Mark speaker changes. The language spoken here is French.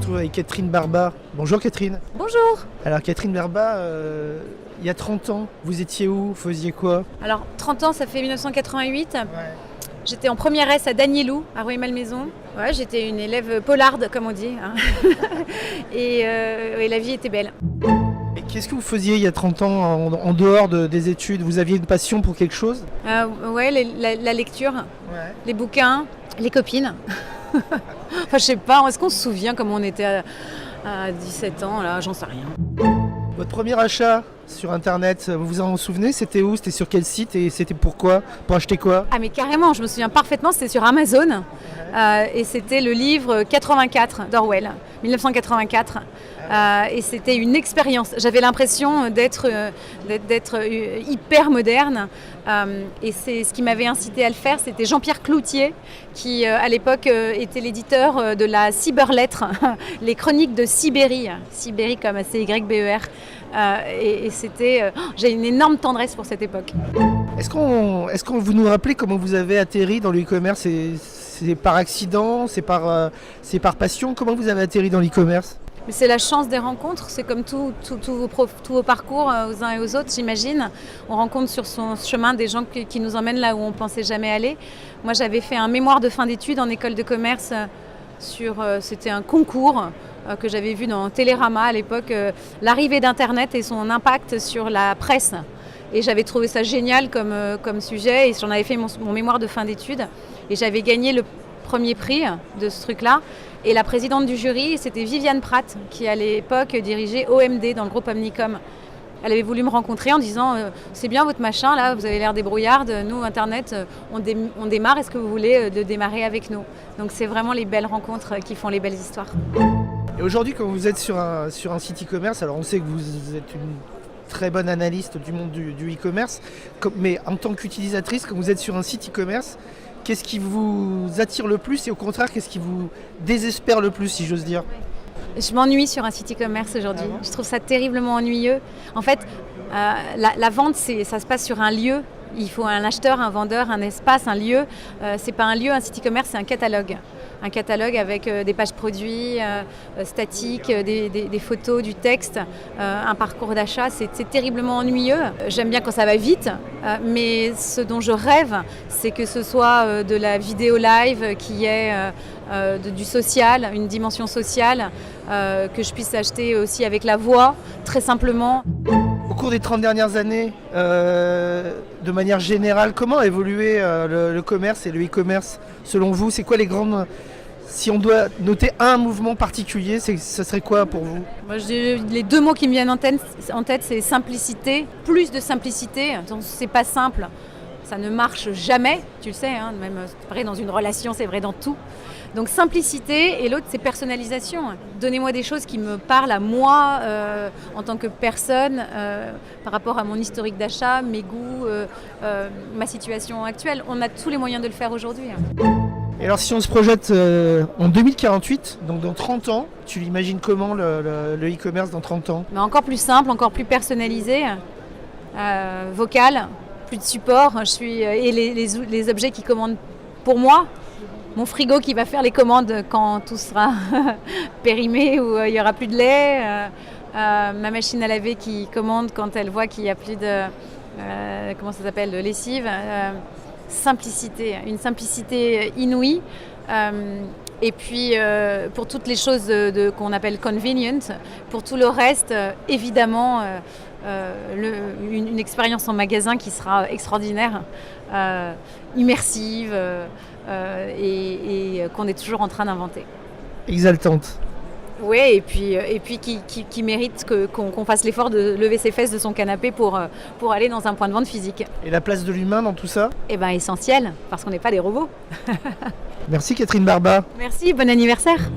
Speaker 1: retrouve avec Catherine Barba. Bonjour Catherine.
Speaker 2: Bonjour.
Speaker 1: Alors Catherine Barba, il y a 30 ans, vous étiez où? Vous faisiez quoi?
Speaker 2: Alors 30 ans, ça fait 1988.
Speaker 1: Ouais.
Speaker 2: J'étais en première S à Danielou, à Rueil-Malmaison. Ouais, j'étais une élève polarde, comme on dit. Hein. et la vie était belle.
Speaker 1: Et qu'est-ce que vous faisiez il y a 30 ans en dehors des études? Vous aviez une passion pour quelque chose?
Speaker 2: Ouais, la lecture, les bouquins, les copines. Enfin, je sais pas, est-ce qu'on se souvient comment on était à 17 ans, là, j'en sais rien.
Speaker 1: Votre premier achat sur internet, vous vous en souvenez? C'était où? C'était sur quel site? Et c'était pourquoi? Pour acheter quoi?
Speaker 2: Ah mais carrément, je me souviens parfaitement, c'était sur Amazon. Et c'était le livre 84 d'Orwell, 1984. Et c'était une expérience. J'avais l'impression d'être hyper moderne. Et c'est ce qui m'avait incité à le faire, c'était Jean-Pierre Cloutier, qui à l'époque était l'éditeur de la Cyberlettre, les chroniques de Sibérie, Sibérie comme CYBER. Et c'était, j'ai une énorme tendresse pour cette époque.
Speaker 1: Est-ce qu'on vous nous rappelez comment vous avez atterri dans le e-commerce? C'est par accident? C'est par passion? Comment vous avez atterri dans l'e-commerce?
Speaker 2: Mais c'est la chance des rencontres, c'est comme tous vos parcours aux uns et aux autres, j'imagine. On rencontre sur son chemin des gens qui nous emmènent là où on ne pensait jamais aller. Moi, j'avais fait un mémoire de fin d'études en école de commerce c'était un concours que j'avais vu dans Télérama à l'époque, l'arrivée d'Internet et son impact sur la presse. Et j'avais trouvé ça génial comme sujet et j'en avais fait mon mémoire de fin d'études. Et j'avais gagné le premier prix de ce truc-là. Et la présidente du jury, c'était Viviane Pratt, qui à l'époque dirigeait OMD dans le groupe Omnicom. Elle avait voulu me rencontrer en disant c'est bien votre machin, là, vous avez l'air débrouillarde, nous, Internet, on démarre, est-ce que vous voulez de démarrer avec nous? Donc c'est vraiment les belles rencontres qui font les belles histoires.
Speaker 1: Et aujourd'hui, quand vous êtes sur un site e-commerce, alors on sait que vous êtes une très bonne analyste du monde du e-commerce, mais en tant qu'utilisatrice, quand vous êtes sur un site e-commerce, qu'est-ce qui vous attire le plus et au contraire, qu'est-ce qui vous désespère le plus, si j'ose dire?
Speaker 2: Je m'ennuie sur un site e-commerce aujourd'hui. Je trouve ça terriblement ennuyeux. En fait, la vente, ça se passe sur un lieu. Il faut un acheteur, un vendeur, un espace, un lieu. C'est pas un lieu, un site e-commerce, c'est un catalogue. Un catalogue avec des pages produits, statiques, des photos, du texte, un parcours d'achat. C'est terriblement ennuyeux. J'aime bien quand ça va vite, mais ce dont je rêve, c'est que ce soit de la vidéo live, qui est du social, une dimension sociale, que je puisse acheter aussi avec la voix, très simplement.
Speaker 1: Au cours des 30 dernières années, de manière générale, comment a évolué le commerce et le e-commerce selon vous? C'est quoi les grandes... Si on doit noter un mouvement particulier, ça serait quoi pour vous?
Speaker 2: Moi, les deux mots qui me viennent en tête, c'est simplicité. Plus de simplicité, c'est pas simple. Ça ne marche jamais, tu le sais, hein, même c'est vrai dans une relation, c'est vrai dans tout. Donc simplicité, et l'autre c'est personnalisation. Donnez-moi des choses qui me parlent à moi en tant que personne, par rapport à mon historique d'achat, mes goûts, ma situation actuelle. On a tous les moyens de le faire aujourd'hui.
Speaker 1: Et alors si on se projette en 2048, donc dans 30 ans, tu l'imagines comment le e-commerce dans 30 ans?
Speaker 2: Mais encore plus simple, encore plus personnalisé, vocal, plus de support. Et les objets qui commandent pour moi. Mon frigo qui va faire les commandes quand tout sera périmé ou il n'y aura plus de lait. Ma machine à laver qui commande quand elle voit qu'il n'y a plus de de lessive. Simplicité, une simplicité inouïe. Et puis pour toutes les choses qu'on appelle convenient, pour tout le reste, évidemment, une expérience en magasin qui sera extraordinaire, immersive. Et qu'on est toujours en train d'inventer.
Speaker 1: Exaltante.
Speaker 2: Oui, et puis qui mérite qu'on fasse l'effort de lever ses fesses de son canapé pour aller dans un point de vente physique.
Speaker 1: Et la place de l'humain dans tout ça?
Speaker 2: Eh bien, essentielle, parce qu'on n'est pas des robots.
Speaker 1: Merci Catherine Barba.
Speaker 2: Merci, bon anniversaire.